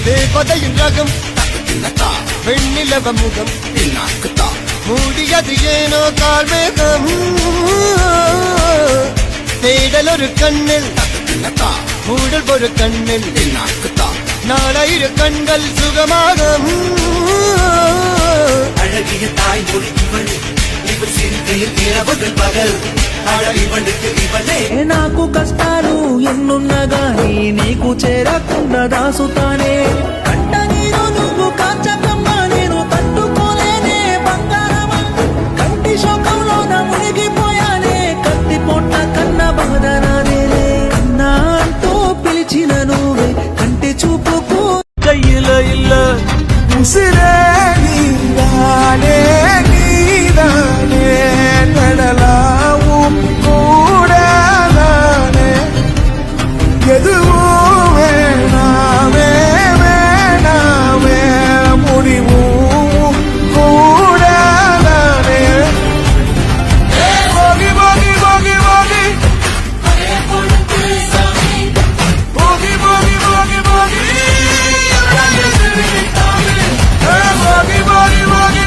தேவதையின் ரகம் வெண்ணிலவ முகம் மூடியது ஏனோ கால்மேகம் தேடல் ஒரு கண்ணில் மூடல் ஒரு கண்ணில் நாளையிரு கண்கள் சுகமாக அழகிய தாய்மொழி இவள் இவள் சிறுகையில் இரவுகள் பகல் నాకు కష్టాలు ఎన్నున్నగాని నీకు చేరకుండా దాసుతానే కంట నీరు నువ్వు కాచకమ్మా నేను తట్టుకోలేనే బంగారమా కంటి శోకంలోన మునిగిపోయానే కత్తి పొట్ట కన్న బాధనాదేలే నా అంటూ పిలిచిన నువ్వే కంటి చూపుకు కయ్యిల ఇల్ల ఉసిరే నీదానే నీదానే కడలా எதுவும் வேணாமே வேணாமே முடிவும் கூடாதானே போகி போகி போகி போகி போகி போகி போகி போகி போகி போகி போகி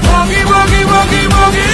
போகி போகி போகி போகி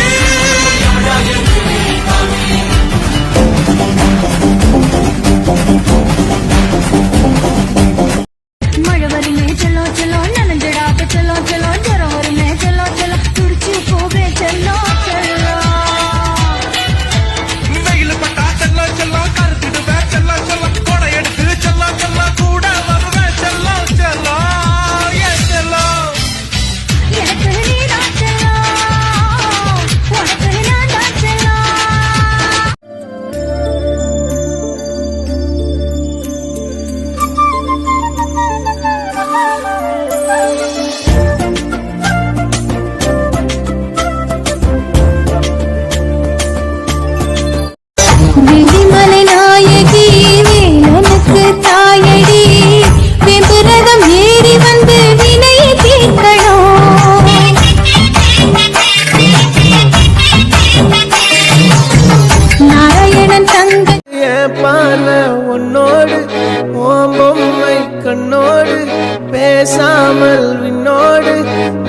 உன்னோடு ஓம்பொம்மை கண்ணோடு பேசாமல் விண்ணோடு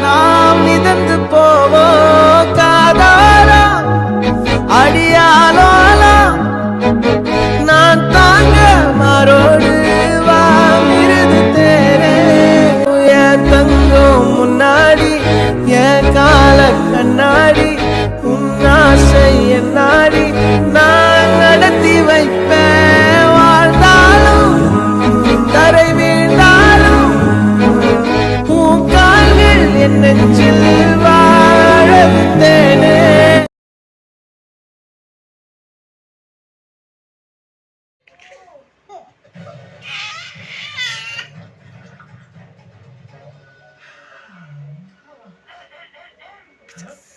நாம் மிதந்து போவோம் காதாரா அடியாலோலா நான் தாங்க மாறோடு வாமிருது தேரே என் தங்கம் முன்னாடி என் கால கண்ணாடி உன்னாசை என்னாடி நான் நடத்தி வைப்பேன் வாழ்ந்தாலும் தரை வீழ்ந்தாலும் உன் கால்கள் என் நெஞ்சில் வாழ விட்டேனே Yes.